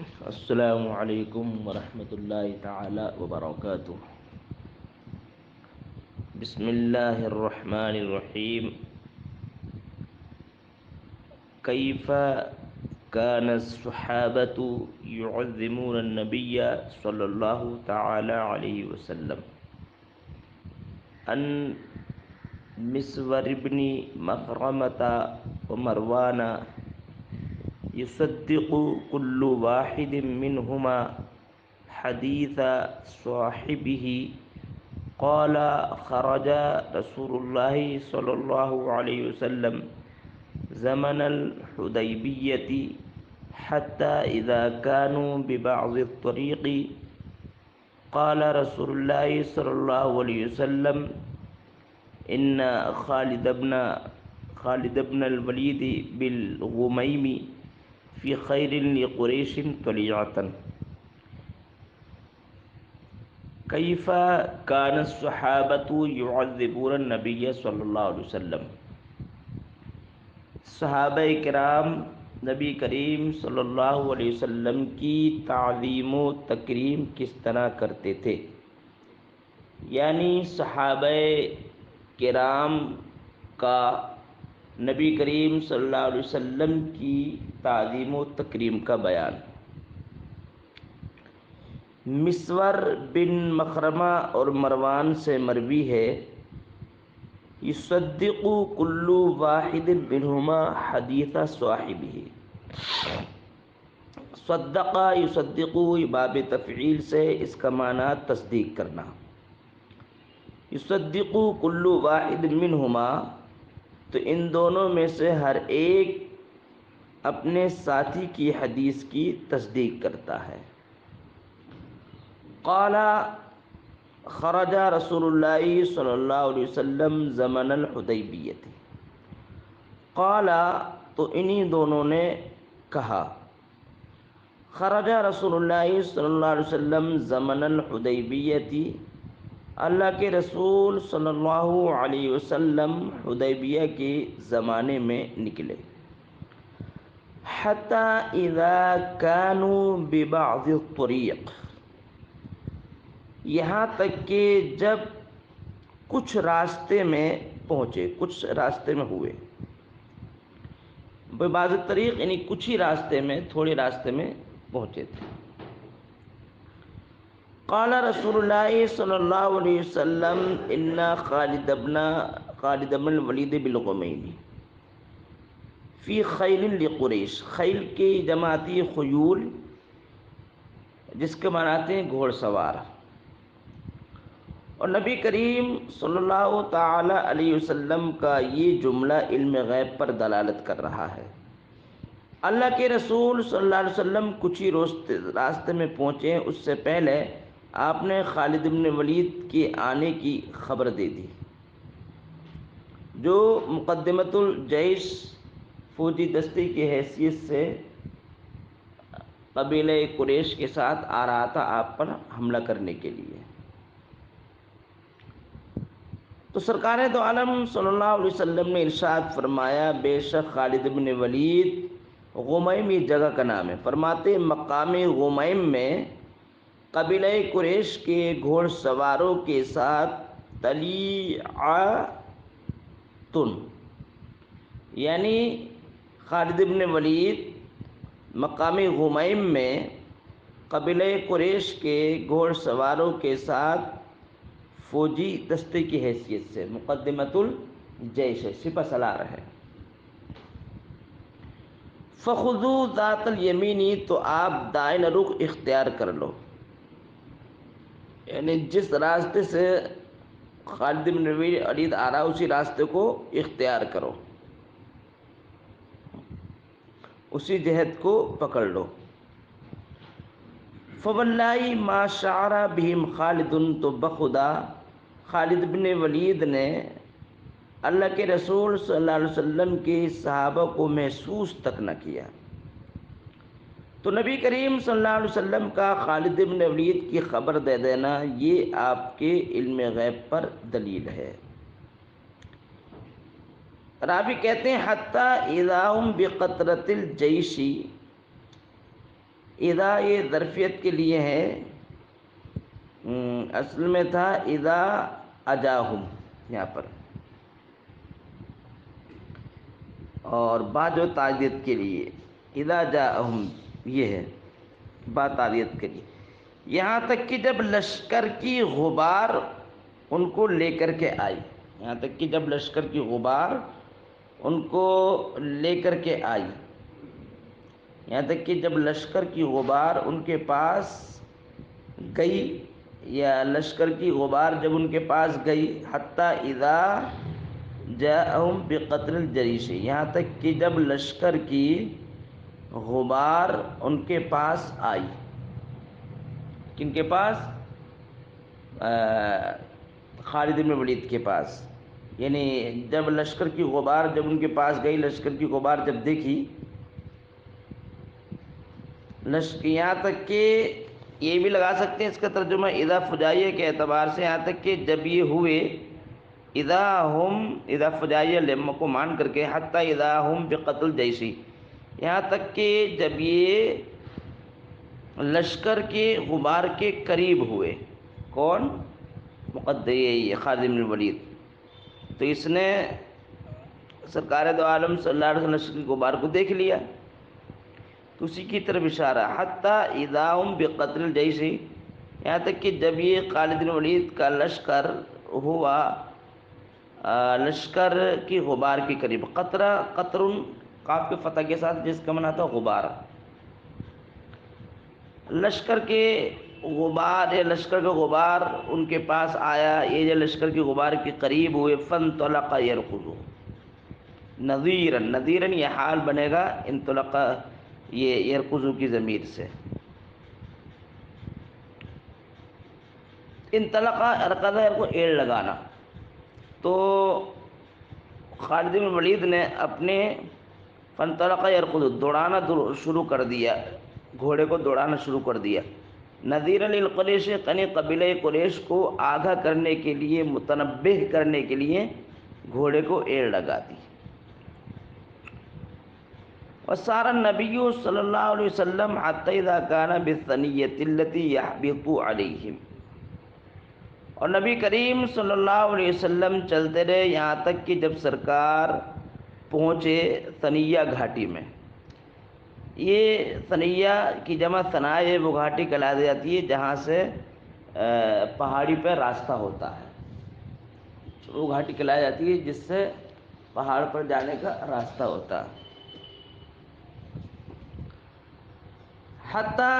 السلام علیکم ورحمۃ اللہ تعالی وبرکاتہ۔ بسم اللہ الرحمن الرحیم۔ کیف کان الصحابۃ يعظمون النبی صلی اللہ تعالی علیہ وسلم ان مسور بن مخرمۃ ومروان يصدق كل واحد منهما حديث صاحبه قال خرج رسول الله صلى الله عليه وسلم زمن الحديبية حتى إذا كانوا ببعض الطريق قال رسول الله صلى الله عليه وسلم إن خالد بن الوليد بالغميم فی خیر لقریش طلیعۃ۔ کیف کان الصحابۃ یعذبون النبی صلی اللہ علیہ وسلم۔ صحابہ کرام نبی کریم صلی اللہ علیہ وسلم کی تعظیم و تکریم کس طرح کرتے تھے، یعنی صحابہ کرام کا نبی کریم صلی اللہ علیہ وسلم کی تعظیم و تکریم کا بیان۔ مسور بن مخرمہ اور مروان سے مروی ہے، یصدق کل واحد منہما حدیث صاحبہ۔ صدق یصدق باب تفعیل سے اس کا معنی تصدیق کرنا۔ یصدق کل واحد منہما تو ان دونوں میں سے ہر ایک اپنے ساتھی کی حدیث کی تصدیق کرتا ہے۔ قال خرج رسول اللہ صلی اللہ علیہ وسلم زمن الحدیبیہ۔ قال تو انہی دونوں نے کہا، خرج رسول اللہ صلی اللہ علیہ وسلم زمن الحدیبیہ، اللہ کے رسول صلی اللہ علیہ وسلم حدیبیہ کے زمانے میں نکلے۔ حتی اذا كانوا ببعض الطریق، یہاں تک کہ جب کچھ راستے میں پہنچے، کچھ راستے میں ہوئے۔ ببعض الطریق یعنی کچھ ہی راستے میں، تھوڑے راستے میں پہنچے تھے۔ قال رسول اللہ صلی اللہ علیہ وسلم ان خالد بن الولید بالغمیم فی خیل لقریش۔ خیل کی جماعتی خیول، جس کے معنی آتے ہیں گھوڑ سوار۔ اور نبی کریم صلی اللہ تعالی علیہ وسلم کا یہ جملہ علم غیب پر دلالت کر رہا ہے۔ اللہ کے رسول صلی اللہ علیہ وسلم کچھ ہی راستے میں پہنچے، اس سے پہلے آپ نے خالد بن ولید کے آنے کی خبر دے دی، جو مقدمۃ الجیش فوجی دستے کی حیثیت سے قبیلہ قریش کے ساتھ آ رہا تھا آپ پر حملہ کرنے کے لیے۔ تو سرکار دو عالم صلی اللہ علیہ وسلم نے ارشاد فرمایا، بے شک خالد بن ولید، غمیم یہ جگہ کا نام ہے، فرماتے مقام غمیم میں قبیلہ قریش کے گھوڑ سواروں کے ساتھ طلیعۃ، یعنی خالد بن ولید مقام غمیم میں قبیلہ قریش کے گھوڑ سواروں کے ساتھ فوجی دستے کی حیثیت سے، مقدمۃ الجیش ہے، سپہ سالار ہے۔ فخذوا ذات الیمینی تو آپ دائیں رخ اختیار کر لو، یعنی جس راستے سے خالد بن ولید آ رہا اسی راستے کو اختیار کرو، اسی جہت کو پکڑ لو۔ فواللہ ما شعر بہم خالد، تو بخدا خالد بن ولید نے اللہ کے رسول صلی اللہ علیہ وسلم کے صحابہ کو محسوس تک نہ کیا۔ تو نبی کریم صلی اللہ علیہ وسلم کا خالد بن ولید کی خبر دے دینا یہ آپ کے علم غیب پر دلیل ہے۔ راوی کہتے ہیں حتی اذا ہم بقطرۃ الجیش، اذا یہ ظرفیت کے لیے ہے، اصل میں تھا اذا اجاہم یہاں پر، اور با جو تعدیت کے لیے اذا جاءہم یہ ہے، با تعدیت کے لیے، یہاں تک کہ جب لشکر کی غبار ان کو لے کر کے آئی، یہاں تک کہ جب لشکر کی غبار ان کو لے کر کے آئی، یہاں تک کہ جب لشکر کی غبار ان کے پاس گئی، یا لشکر کی غبار جب ان کے پاس گئی، حتیٰ اذا جاءہم بقطر الجریش، یہاں تک کہ جب لشکر کی غبار ان کے پاس آئی، کن کے پاس؟ خالد بن ولید کے پاس، یعنی جب لشکر کی غبار جب ان کے پاس گئی، لشکر کی غبار جب دیکھی، یہاں تک کہ یہ بھی لگا سکتے ہیں اس کا ترجمہ اذا فجائیہ کے اعتبار سے، یہاں تک کہ جب یہ ہوئے، اذا فجائیہ لما کو مان کر کے، حتیٰ اذا ہم بقتل جیشی، یہاں تک کہ جب یہ لشکر کے غبار کے قریب ہوئے، کون؟ خالد بن ولید، تو اس نے سرکار دو عالم صلی اللہ علیہ وسلم لشکر کے غبار کو دیکھ لیا، تو اسی کی طرف اشارہ، حتیٰ اذا ہم بقتل الجیش، یہاں تک کہ جب یہ خالد بن ولید کا لشکر ہوا لشکر کی غبار کے قریب، قطرہ قطرن قاف کے فتح کے ساتھ، جس کا معنی تھا غبار، لشکر کے غبار یا لشکر کا غبار ان کے پاس آیا، یہ جو لشکر کی غبار کے قریب ہوئے، فانطلق یرکض، نذیراً یہ حال بنے گا انطلق یہ یرکضو کی ضمیر سے، انطلق ارکض کو ایڑ لگانا، تو خالد بن ولید نے اپنے فانطلق یرکض دوڑانا شروع کر دیا، گھوڑے کو دوڑانا شروع کر دیا، نذیراً للقریش، یعنی قبیلہ قریش کو آگاہ کرنے کے لیے، متنبہ کرنے کے لیے گھوڑے کو ایڑ لگا دی۔ وسار النبی صلی اللہ علیہ وسلم حتی اذا کان بالثنیۃ التی یحبط علیہم، اور نبی کریم صلی اللہ علیہ وسلم چلتے رہے یہاں تک کہ جب سرکار پہنچے ثنیہ گھاٹی میں، یہ ثنیہ کی جمع ثنا ہے، وہ گھاٹی کہلائی جاتی ہے جہاں سے پہاڑی پہ راستہ ہوتا ہے، وہ گھاٹی کہلائی جاتی ہے جس سے پہاڑ پر جانے کا راستہ ہوتا ہے۔ حتیٰ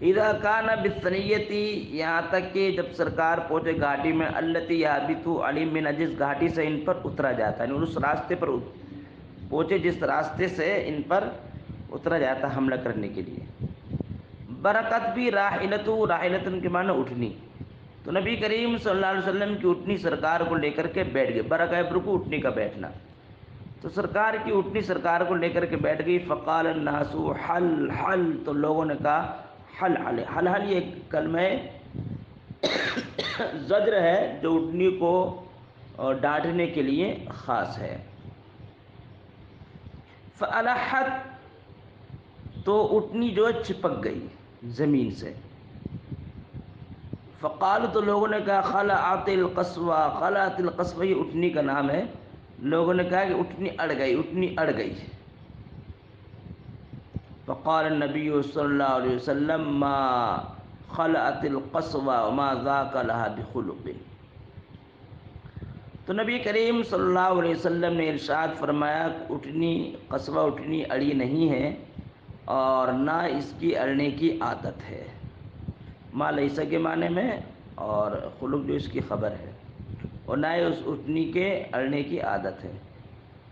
اذا کان بالثنیۃ، یہاں تک کہ جب سرکار پہنچے گھاٹی میں، التی یحبط علیہم، من جس گھاٹی سے ان پر اترا جاتا ہے، یعنی اس راستے پر پہنچے جس راستے سے ان پر اترا جاتا حملہ کرنے کے لیے۔ برکت بھی راحلتن کے معنی اٹھنی، تو نبی کریم صلی اللہ علیہ وسلم کی اٹھنی سرکار کو لے کر کے بیٹھ گئے، برکہ برکو اٹھنی کا بیٹھنا، تو سرکار کی اٹھنی سرکار کو لے کر کے بیٹھ گئی۔ فقال الناس حل حل، تو لوگوں نے کہا حل حل، حل حل یہ کلمہ زجر ہے جو اٹھنی کو ڈانٹنے کے لیے خاص ہے۔ فالحت، تو اٹھنی جو چپک گئی زمین سے، فقال، تو لوگوں نے کہا خلعت القصوى، خلعت القصوى یہ اٹھنی کا نام ہے، لوگوں نے کہا کہ اٹھنی اڑ گئی، اٹھنی اڑ گئی۔ فقال النبی صلی اللہ علیہ وسلم ما خلعت القصوى وما ذاك لها بخلق، تو نبی کریم صلی اللہ علیہ وسلم نے ارشاد فرمایا اٹھنی قصوہ اٹھنی اڑی نہیں ہے، اور نہ اس کی اڑنے کی عادت ہے، ما لیسا کے معنی میں، اور خلق جو اس کی خبر ہے، اور نہ اس اٹھنی کے اڑنے کی عادت ہے۔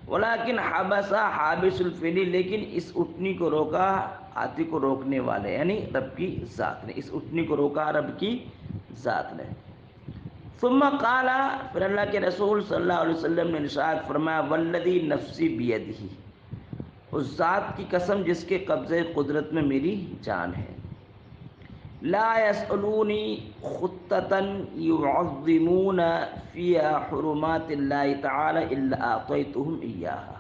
ولیکن حبسا حابس الفیل، لیکن اس اٹھنی کو روکا ہاتھی کو روکنے والے، یعنی رب کی ذات نے، اس اٹھنی کو روکا رب کی ذات نے۔ ثم قال، پھر اللہ کے رسول صلی اللہ علیہ وسلم نے ارشاد فرمایا والذی نفسی بیدہ، اس ذات کی قسم جس کے قبضے قدرت میں میری جان ہے، لا یسألونی خطۃ یعظمون فیہا حرمات اللہ تعالی الا اعطیتہم ایہا،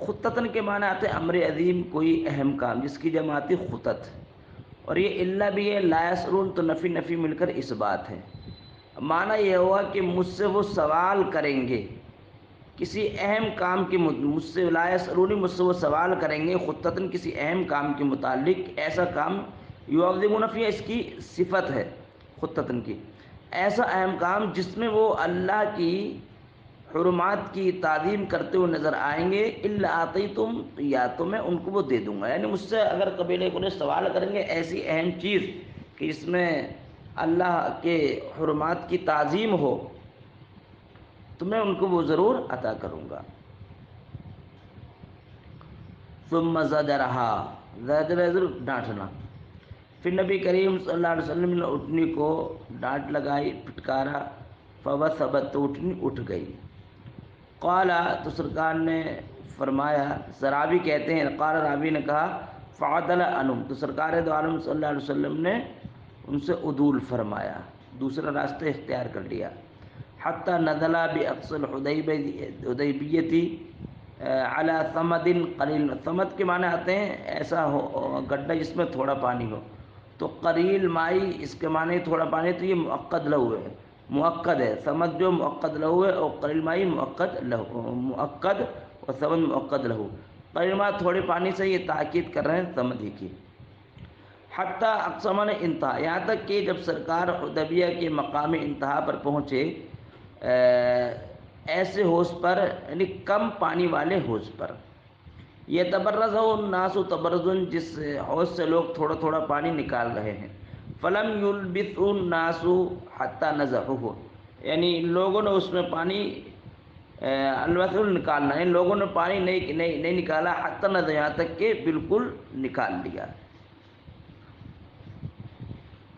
خطتن کے معنی آتے ہیں امر عظیم، کوئی اہم کام، جس کی جمع آتی خطت، اور یہ اللہ بھی ہے، لا یسرون تو نفی مل کر اس بات ہے۔ معنی یہ ہوا کہ مجھ سے وہ سوال کریں گے کسی اہم کام کے مجھ سے، لا یسرونی مجھ سے وہ سوال کریں گے خطتن کسی اہم کام کے متعلق، ایسا کام یعظمون فیہ اس کی صفت ہے خطتن کی، ایسا اہم کام جس میں وہ اللہ کی حرمات کی تعظیم کرتے ہوئے نظر آئیں گے، الا اعطیتم، یا تو میں ان کو وہ دے دوں گا۔ یعنی مجھ سے اگر قبیلے کو سوال کریں گے ایسی اہم چیز کہ اس میں اللہ کے حرمات کی تعظیم ہو، تو میں ان کو وہ ضرور عطا کروں گا۔ ثم زجرہا، زجر ڈانٹنا، پھر نبی کریم صلی اللہ علیہ وسلم نے اٹھنی کو ڈانٹ لگائی، پھٹکارا، فوثبت، تو اٹھنی اٹھ گئی۔ قال، تو سرکار نے فرمایا، راوی کہتے ہیں، قال راوی نے کہا، فعدل عنہم، تو سرکار دو عالم صلی اللہ علیہ وسلم نے ان سے عدول فرمایا، دوسرا راستہ اختیار کر لیا۔ حتی نزل باقصى الحدیبیہ علی ثمد قلیل، ثمد کے معنی آتے ہیں ایسا ہو گڈھا جس میں تھوڑا پانی ہو، تو قلیل مائی اس کے معنی تھوڑا پانی، تو یہ مؤکد لہو ہے، مؤکد ہے، ثمد جو مؤکد لہو ہے، اور قلیل مائی مؤکد لہو، مؤکد اور ثمد مؤکد لہو، قلیل مائی تھوڑے پانی سے یہ تاکید کر رہے ہیں ثمد ہی کی۔ حتیٰ اقصى من انتہا، یہاں تک کہ جب سرکار حدیبیہ کے مقام انتہا پر پہنچے، ایسے حوض پر، یعنی کم پانی والے حوض پر، یتبرز الناس تبرزن، جس حوض سے لوگ تھوڑا تھوڑا پانی نکال رہے ہیں، فلم یلبث الناس حتی نزعوه، یعنی لوگوں نے اس میں پانی البتہ نکالنا ہے، لوگوں نے پانی نہیں نکالا، حتی نزع، یہاں تک کہ بالکل نکال لیا،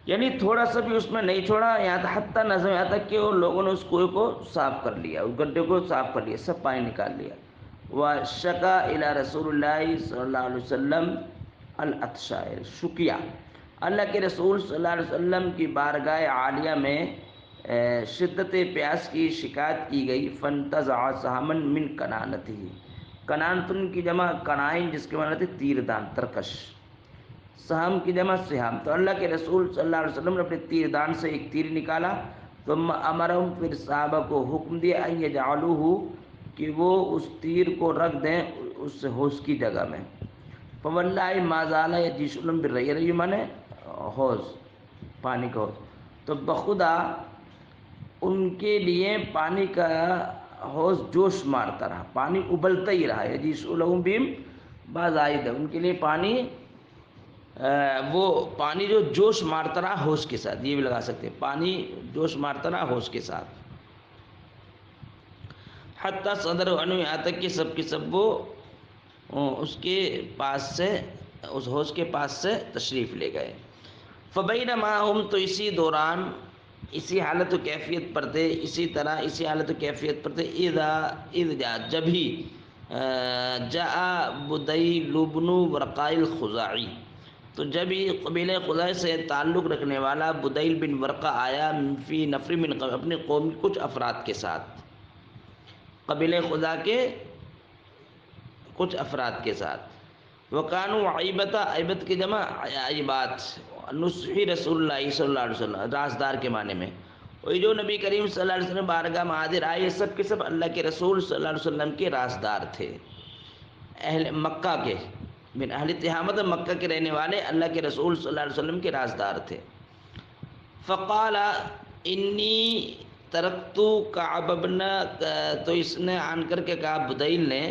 یعنی تھوڑا سا بھی اس میں نہیں چھوڑا، یہاں تک حتی نزع، یہاں تک کہ وہ لوگوں نے اس کنویں کو صاف کر لیا، اس گڈھے کو صاف کر لیا، سب پانی نکال لیا۔ وشکا الی رسول اللہ صلی اللہ علیہ وسلم العطش، شکیہ، اللہ کے رسول صلی اللہ علیہ وسلم کی بارگاہ عالیہ میں شدت پیاس کی شکایت کی گئی۔ فانتزع سہما من کنانتہ، کنانتن کی جمع کنائن، جس کے معنی تھے تیر دان، ترکش، سہم کی جمع سہام، تو اللہ کے رسول صلی اللہ علیہ وسلم نے اپنے تیر دان سے ایک تیر نکالا، ثم امرہم، پھر صحابہ کو حکم دیا، ان یجعلوہ، کہ وہ اس تیر کو رکھ دیں اس حوض کی جگہ میں۔ فواللہ ما زال یجیش لهم بالرئی، رئی مانے حوض، پانی کا حوض، تو بخدا ان کے لیے پانی کا حوض جوش مارتا رہا، پانی ابلتا ہی رہا، یجیش لهم بہم بازائد، ان کے لیے پانی وہ پانی جو جوش مارتا رہا حوض کے ساتھ، یہ بھی لگا سکتے ہیں، پانی جوش مارتا رہا حوض کے ساتھ۔ حتیٰ صدر عنہ، یہاں تک کہ سب کے سب وہ اس کے پاس سے، اس حوض کے پاس سے تشریف لے گئے۔ فبینما ہم، تو اسی دوران، اسی حالت و کیفیت پر تھے، اسی طرح اسی حالت و کیفیت پر تھے، اذ جاء، جب ہی، جاء بدیل بن ورقاء الخزاعی، تو جب ہی قبیلہ خزاع سے تعلق رکھنے والا بدیل بن ورقہ آیا، فی نفر من قوم، اپنے قوم کے کچھ افراد کے ساتھ، قبیلہ خزاع کے کچھ افراد کے ساتھ، وکانوا عیبۃ، عیبت کی جمع عیبات، نصحی رسول اللہ صلی اللہ علیہ وسلم، رازدار کے معنی میں، اور جو نبی کریم صلی اللہ علیہ وسلم بارگاہ میں حاضر آئے، یہ سب کے سب اللہ کے رسول صلی اللہ علیہ وسلم کے رازدار تھے، اہل مکہ کے، من اہل تہامت، مکہ کے رہنے والے اللہ کے رسول صلی اللہ علیہ وسلم کے رازدار تھے۔ فقال انی ترکت کعب بن، تو اس نے آن کر کے کہا بدیل نے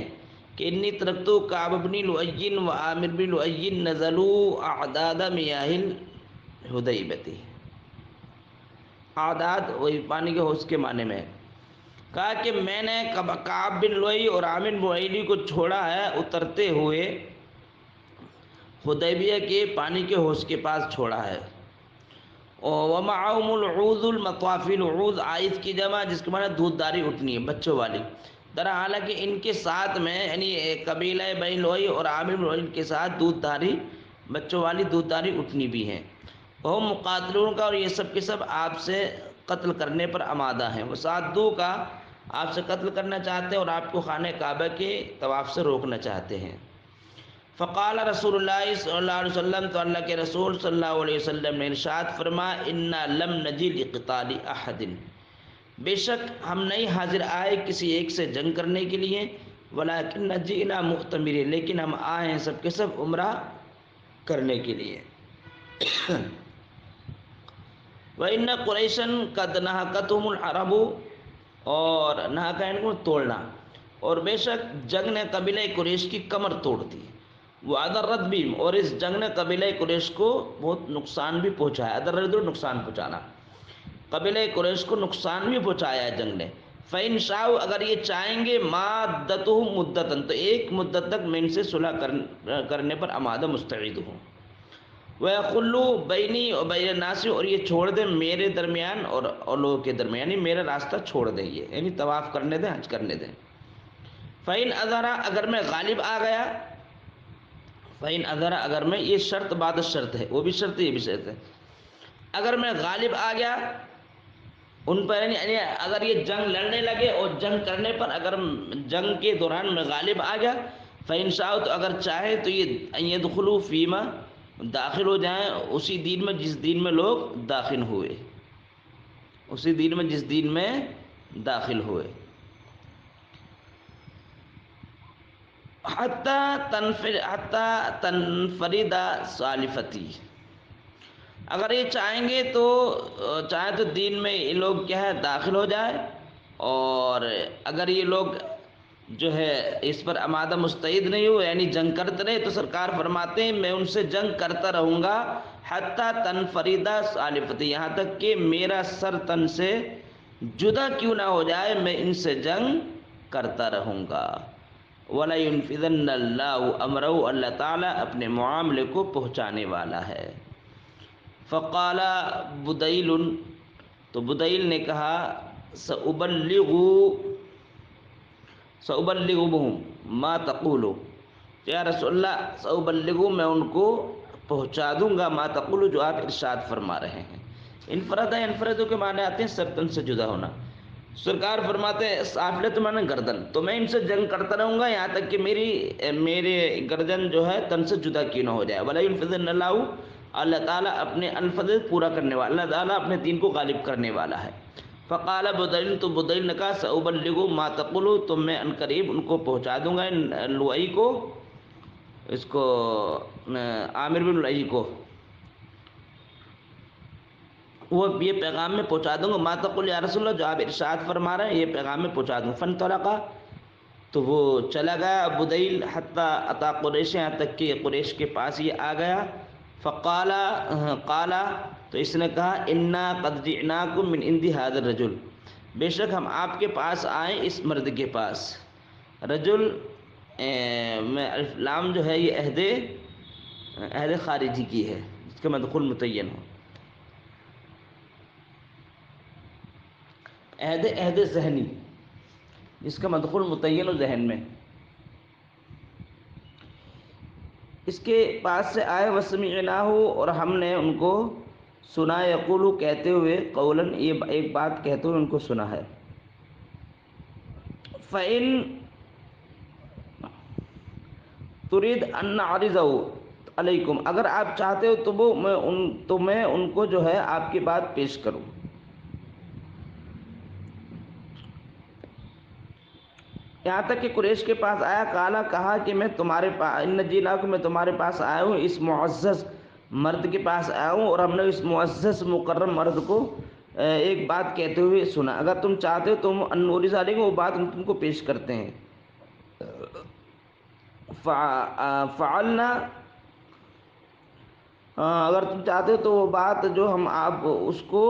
کہ انی ترکت کعب بن لؤی و عامر بن لؤی نزلوا اعداد میاہ الحدیبہ، اعداد وہی پانی کے حوض کے معنی میں، کہا کہ میں نے کعب بن لؤی اور عامر بن لؤی کو چھوڑا ہے اترتے ہوئے حدیبیہ کے پانی کے حوض کے پاس چھوڑا ہے، ومعهم العوذ المطافی، العوذ عائذ کی جمع، جس کے معنی دودھ داری اٹھنی ہے، بچوں والی، درا حالانکہ ان کے ساتھ میں، یعنی قبیلہ بنی لؤی اور عامر بن لؤی کے ساتھ دودھ داری، بچوں والی دودھ داری اٹھنی بھی ہیں، وہ مقاتلون کا، اور یہ سب کے سب آپ سے قتل کرنے پر آمادہ ہیں، وہ ساتدو کا آپ سے قتل کرنا چاہتے ہیں اور آپ کو خانہ کعبہ کے طواف سے روکنا چاہتے ہیں۔ فقال رسول اللہ صلی اللہ علیہ وسلم، تو اللہ کے رسول صلی اللہ علیہ وسلم نے ارشاد فرمایا، انا لم نجی لقتال احد، بے شک ہم نہیں حاضر آئے کسی ایک سے جنگ کرنے کے لیے، ولیکن جئنا معتمرین، لیکن ہم آئے ہیں سب کے سب عمرہ کرنے کے لیے۔ وَإِنَّ قُرَيْشًا قَدْ نَهَكَتْهُمُ الْعَرَبُ، اور نہاکا ان کو توڑنا، اور بے شک جنگ نے قبیلہ قریش کی کمر توڑ دی۔ وَأَضَرَّتْ بِهِمْ، اور اس جنگ نے قبیلہ قریش کو بہت نقصان بھی پہنچایا۔ اضرت نقصان پہنچانا، قبیلہ قریش کو نقصان بھی پہنچایا ہے جنگ نے۔ فَإِنْ شَاءُوا، اگر یہ چاہیں گے، مَادَّتُهُمْ مُدَّةً، تو ایک مدت تک میں ان سے صلح کرنے پر آمادہ مستعد ہوں۔ وَيَخُلُّوا بَيْنِي وَبَيْنَ النَّاسِ، اور یہ چھوڑ دیں میرے درمیان اور لوگوں کے درمیان، یعنی میرا راستہ چھوڑ دیں، یہ یعنی طواف کرنے دیں، حج کرنے دیں۔ فَإِنْ أَظْهَرَ، اگر میں غالب آ گیا، فَإِنْ أَظْهَرَ، اگر میں، یہ شرط بعد شرط ہے، وہ بھی شرط ہے یہ بھی شرط ہے، اگر میں غالب آ گیا ان پر، یعنی اگر یہ جنگ لڑنے لگے اور جنگ کرنے پر اگر جنگ کے دوران میں غالب آ گیا، فَإِنْ شَاءُوا، تو اگر چاہے تو یہ أَن يَدْخُلُوا فِيمَا، داخل ہو جائیں اسی دین میں جس دین میں لوگ داخل ہوئے، اسی دین میں جس دین میں داخل ہوئے۔ حتیٰ تنفرد سالفتی، اگر یہ چاہیں گے تو چاہے تو دین میں یہ لوگ کیا ہے داخل ہو جائے، اور اگر یہ لوگ جو ہے اس پر آمادہ مستعد نہیں ہو، یعنی جنگ کرتے رہے، تو سرکار فرماتے ہیں میں ان سے جنگ کرتا رہوں گا، حتیٰ تنفرد سالفتی، یہاں تک کہ میرا سر تن سے جدا کیوں نہ ہو جائے، میں ان سے جنگ کرتا رہوں گا۔ وَلَيُنْفِذَنَّ اللَّهُ أَمْرَهُ، اللہ تعالیٰ اپنے معاملے کو پہنچانے والا ہے۔ فقال بدیل، تو بدیل نے کہا، سأبلغهم ما تقول، یا رسول اللہ سأبلغهم، میں ان کو پہنچا دوں گا، ما تقول، جو آپ ارشاد فرما رہے ہیں۔ انفرد کے معنی آتے ہیں سر تن سے جدا ہونا۔ سرکار فرماتے ہیں سافلت معنی گردن، تو میں ان سے جنگ کرتا رہوں گا یہاں تک کہ میرے گردن جو ہے تن سے جدا کیوں نہ ہو جائے۔ ولا ينفذن اللہ، اللہ تعالیٰ اپنے الفظ پورا کرنے والا، اللہ تعالیٰ اپنے دین کو غالب کرنے والا ہے۔ فقال بدیل، تو بدیل نے کہا سأبلغ ما تقول، تو میں عنقریب ان کو پہنچا دوں گا، لؤئی کو، اس کو عامر بن لؤئی کو، وہ یہ پیغام میں پہنچا دوں گا، ما تقول یا رسول اللہ، جو آپ ارشاد فرما رہے ہیں یہ پیغام میں پہنچا دوں۔ فانطلقا، تو وہ چلا گیا بدیل، حتیٰ اتی قریش، یہاں تک کہ قریش کے پاس یہ آ گیا۔ قال، تو اس نے کہا انا قد جئناکم من عند ھذا الرجل، بے شک ہم آپ کے پاس آئے اس مرد کے پاس۔ رجل میں الف لام جو ہے یہ عہد خارجی کی ہے، اس کا مدخول متعین ہو، عہد ذہنی، جس کا مدخول متعین ہو ذہن میں، اس کے پاس سے آئے۔ وسمعناہ، اور ہم نے ان کو سنا، یقول، کہتے ہوئے، قولاً، یہ ایک بات کہتے ہوئے ان کو سنا ہے۔ فَإِن تريد ان نعرضه علیکم، اگر آپ چاہتے ہو تو میں ان کو جو ہے آپ کی بات پیش کروں۔ یہاں تک کہ قریش کے پاس آیا، کالا، کہا کہ میں تمہارے پاس، ان جئناکم، میں تمہارے پاس آیا ہوں، اس معزز مرد کے پاس آیا ہوں، اور ہم نے اس معزز مکرم مرد کو ایک بات کہتے ہوئے سنا، اگر تم چاہتے ہو تم ان نعرض علیکم، وہ بات ہم تم کو پیش کرتے ہیں۔ فعلنا، اگر تم چاہتے ہو تو وہ بات جو ہم آپ اس کو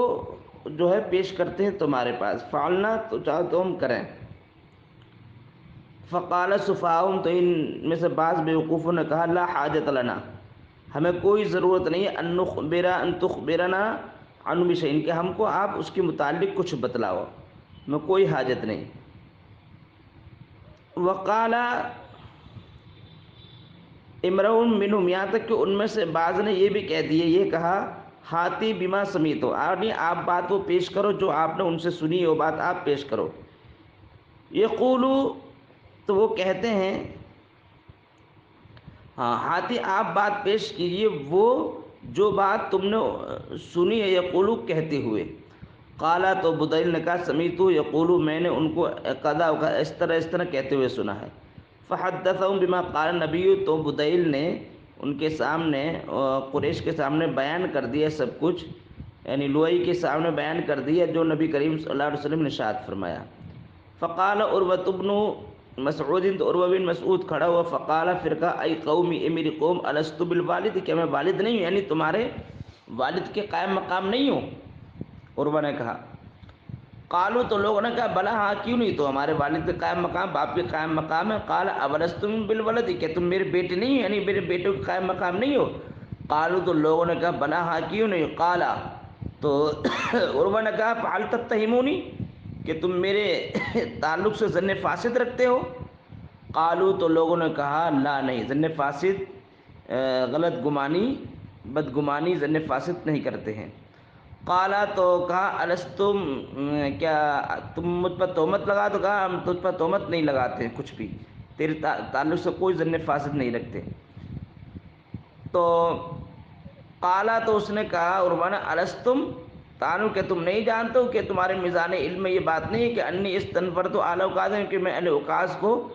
جو ہے پیش کرتے ہیں تمہارے پاس، فعلنا، تو چاہو تو ہم کریں۔ فقال سفہاؤہم، تو ان میں سے بعض بیوقوفوں نے کہا، لا حاجت لنا، ہمیں کوئی ضرورت نہیں ہے، ان تخبرنا عنہ بشیء، کہ ہم کو آپ اس کے متعلق کچھ بتلاؤ، ہمیں کوئی حاجت نہیں۔ وقال امرؤ منہم، یہاں تک کہ ان میں سے بعض نے یہ بھی کہہ دیے، یہ کہا، ہاتی بما سمیتو، آپ بات وہ پیش کرو جو آپ نے ان سے سنی، وہ بات آپ پیش کرو۔ یقولو، تو وہ کہتے ہیں، ہاں ہاتھی آپ بات پیش کیجئے وہ جو بات تم نے سنی ہے یقولو کہتے ہوئے۔ قالا، تو بدیل نے کہا سمیتو یقولو، میں نے ان کو قضا اس طرح کہتے ہوئے سنا ہے۔ فحدثہم بما قال نبی، تو بدیل نے ان کے سامنے قریش کے سامنے بیان کر دیا سب کچھ، یعنی لوئی کے سامنے بیان کر دیا جو نبی کریم صلی اللہ علیہ وسلم نے ارشاد فرمایا۔ فقال عروۃ بن مسعود، تو عروہ بن مسعود کھڑا ہوا، فقال، پھر کہا ای قومی، اے میری قوم، الست بالوالد، کیا میں والد نہیں ہوں، یعنی تمہارے والد کے قائم مقام نہیں ہوں؟ عروہ نے کہا، قالو، تو لوگوں نے کہا بلا، ہاں کیوں نہیں، تو ہمارے والد کے قائم مقام، باپ کے قائم مقام ہے۔ قال اولستم بالولد، کیا تم میرے بیٹے نہیں ہو، یعنی میرے بیٹوں کے قائم مقام نہیں ہو؟ قالو، تو لوگوں نے کہا بلا، ہاں کیوں نہیں۔ قال، تو عروہ نے کہا فعل تتہمونی، کہ تم میرے تعلق سے ظن فاسد رکھتے ہو؟ قالو، تو لوگوں نے کہا لا، نہیں، ظن فاسد، غلط گمانی، بدگمانی، ظن فاسد نہیں کرتے ہیں۔ قالا، تو کہا الستم، کیا تم مجھ پر تہمت لگا؟ تو کہا ہم تجھ پر تہمت نہیں لگاتے کچھ بھی، تیرے تعلق سے کوئی ظن فاسد نہیں رکھتے۔ تو قالا، تو اس نے کہا عروہ نے، الستم تانو، کہ تم نہیں جانتے ہو کہ تمہارے میزان علم میں یہ بات نہیں ہے کہ انی استنفرت اعلی اوقاز، کہ میں اہل اوقاز کو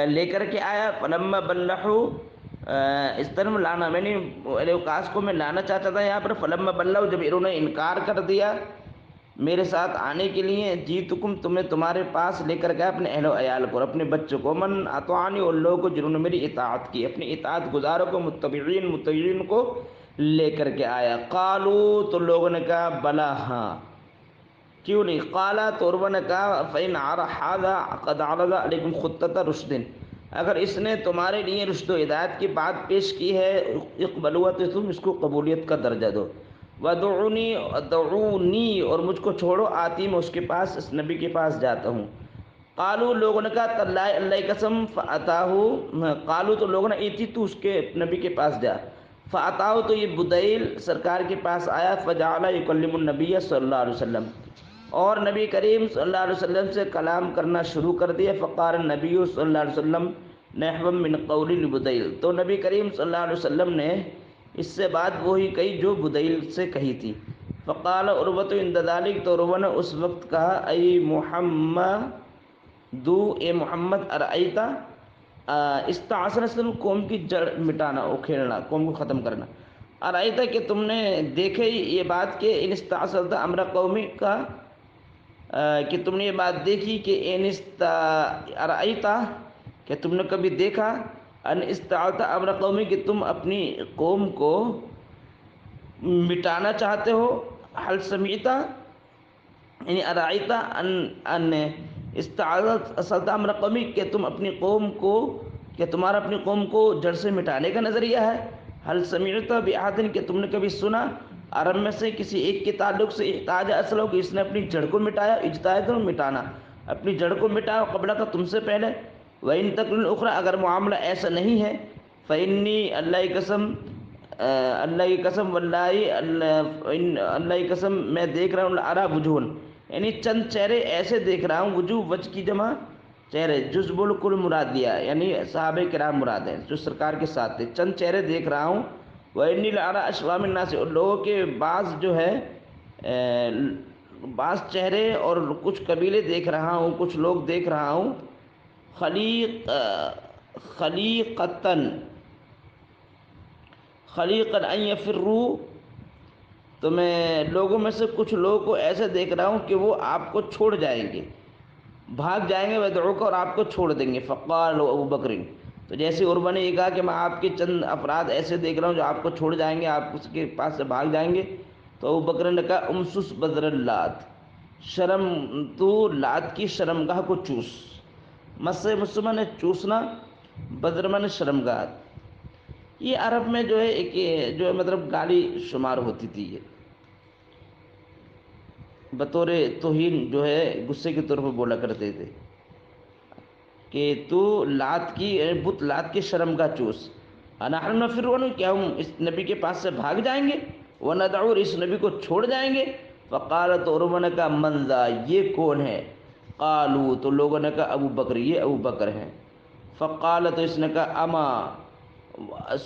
لے کر کے آیا، فلما بلحو استنف لانا، میں نے اہل اوقاز کو میں لانا چاہتا تھا یہاں پر، فلما بلحو، جب انہوں نے انکار کر دیا میرے ساتھ آنے کے لیے، جیتکم، تمہیں تمہارے پاس لے کر گیا اپنے اہل و عیال کو، اپنے بچوں کو، من اطاعنی، اور لوگوں کو جنہوں نے میری اطاعت کی، اپنے اطاعت گزاروں کو، متبعین کو لے کر کے آیا۔ قالو، تو لوگوں نے کہا بلا، ہاں کیوں نہیں۔ قالا، تو عروہ نے کہا فإن هذا قد عرض علیکم خطۃ رشد، اگر اس نے تمہارے لیے رشد و ہدایت کی بات پیش کی ہے، اقبلوا، تو تم اس کو قبولیت کا درجہ دو، ودعونی، اور مجھ کو چھوڑو، آتی، میں اس کے پاس، اس نبی کے پاس جاتا ہوں۔ قالو، لوگوں نے کہا تاللہ، اللہ کی قسم، فاتاہ، قالو، تو لوگوں نے ایتی، تو اس کے نبی کے پاس جا، فاتاہ، تو یہ بدیل سرکار کے پاس آیا، فجعل یکلم النبی صلی اللہ علیہ وسلم، اور نبی کریم صلی اللہ علیہ وسلم سے کلام کرنا شروع کر دیا۔ فقال النبی صلی اللہ علیہ وسلم نحو من قول لبدیل، تو نبی کریم صلی اللہ علیہ وسلم نے اس سے بات وہی کہی جو بدیل سے کہی تھی۔ فقال عروۃ عند ذلک، تو عروہ نے اس وقت کہا ای محمد، اے محمد، ارأیتا، استعصر، قوم کی جڑ مٹانا، اکھیڑنا، قوم کو ختم کرنا، ارأیتا، کہ تم نے دیکھے یہ بات کہ ان استعصرت امر قومی کا، کہ تم نے یہ بات دیکھی کہ ارأیتا، کہ تم نے کبھی دیکھا، ان استعصرت امر قومی، کہ تم اپنی قوم کو مٹانا چاہتے ہو، حل سمیتا، یعنی ارائیتا ان استعصرت امر قومی، کہ تم اپنی قوم کو، کہ تمہارا اپنی قوم کو جڑ سے مٹانے کا نظریہ ہے، حل سمعت بأحد، کہ تم نے کبھی سنا عرب میں سے کسی ایک کے تعلق سے، احتاج اصلہ، کہ اس نے اپنی جڑ کو مٹایا، اجتہاد مٹانا، اپنی جڑ کو مٹایا، قبلہ کا، تم سے پہلے، وَإِن تَكُنْ الْأُخْرَى، اگر معاملہ ایسا نہیں ہے، فإنی، اللہ کی قسم، اللہ کی قسم، واللہ، اللہ کی قسم، میں دیکھ رہا ہوں، لأرى وجوہن، یعنی چند چہرے ایسے دیکھ رہا ہوں، وجوہ، وجہ کی جمع چہرے، جزب الکل مراد دیا، یعنی صحابہ کرام مراد ہیں جو سرکار کے ساتھ تھے، چند چہرے دیکھ رہا ہوں، وَإِنِّي لَأَرَىٰ أَشْرَارَ النَّاسِ، اور لوگوں کے بعض جو ہے بعض چہرے اور کچھ قبیلے دیکھ رہا ہوں، کچھ لوگ دیکھ رہا ہوں، خلیقتاً ان یفروا، تو میں لوگوں میں سے کچھ لوگوں کو ایسے دیکھ رہا ہوں کہ وہ آپ کو چھوڑ جائیں گے، بھاگ جائیں گے، وَيَدْعُوكَ، اور آپ کو چھوڑ دیں گے۔ فقال ابو بکر، تو جیسے عروہ نے یہ کہا کہ میں آپ کے چند افراد ایسے دیکھ رہا ہوں جو آپ کو چھوڑ جائیں گے، آپ اس کے پاس سے بھاگ جائیں گے، تو ابو بکر نے کہا امسس بدر اللات، شرم، تو لات کی شرمگاہ کو چوس، مس مسلمان نے چوسنا، بدر من شرمگاہ، یہ عرب میں جو ہے ایک جو ہے مطلب گالی شمار ہوتی تھی، یہ بطور توہین جو ہے غصے کے طور پر بولا کرتے تھے کہ تو لات کی، بت لات کی شرمگاہ چوس، نحن نفر، کیا ہم اس نبی کے پاس سے بھاگ جائیں گے، وندعو، اس نبی کو چھوڑ جائیں گے۔ فقال، تو عروہ نے کہا من ذا، یہ کون ہے، قالو تو لوگوں نے کہا ابو بکر، یہ ابو بکر ہیں۔ فقال تو اس نے کہا اما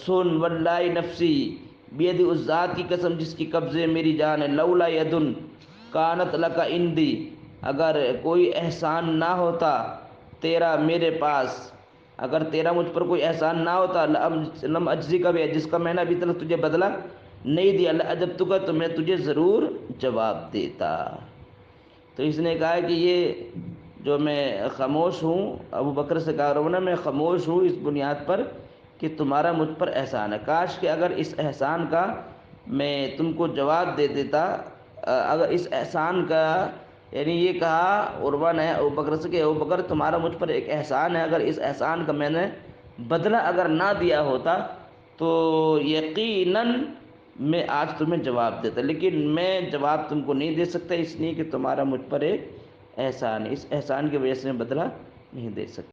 سن واللہ نفسی بید، اس ذات کی قسم جس کی قبضے میری جان ہے، لولا یدن کانت لک عندی، اگر کوئی احسان نہ ہوتا تیرا میرے پاس، اگر تیرا مجھ پر کوئی احسان نہ ہوتا، لم اجزی کا بھی، جس کا میں نے ابھی تک تجھے بدلہ نہیں دیا، لأجبتک کا، تو میں تجھے ضرور جواب دیتا۔ تو اس نے کہا کہ یہ جو میں خاموش ہوں، ابو بکر سے کہا رونا میں خاموش ہوں اس بنیاد پر کہ تمہارا مجھ پر احسان ہے، کاش کہ اگر اس احسان کا میں تم کو جواب دے دیتا، اگر اس احسان کا، یعنی یہ کہا عروہ نے ابو بکر سے کہ ابو بکر تمہارا مجھ پر ایک احسان ہے، اگر اس احسان کا میں نے بدلہ اگر نہ دیا ہوتا تو یقیناً میں آج تمہیں جواب دیتا، لیکن میں جواب تم کو نہیں دے سکتا، اس لیے کہ تمہارا مجھ پر ایک احسان ہے، اس احسان کی وجہ سے میں بدلہ نہیں دے سکتا۔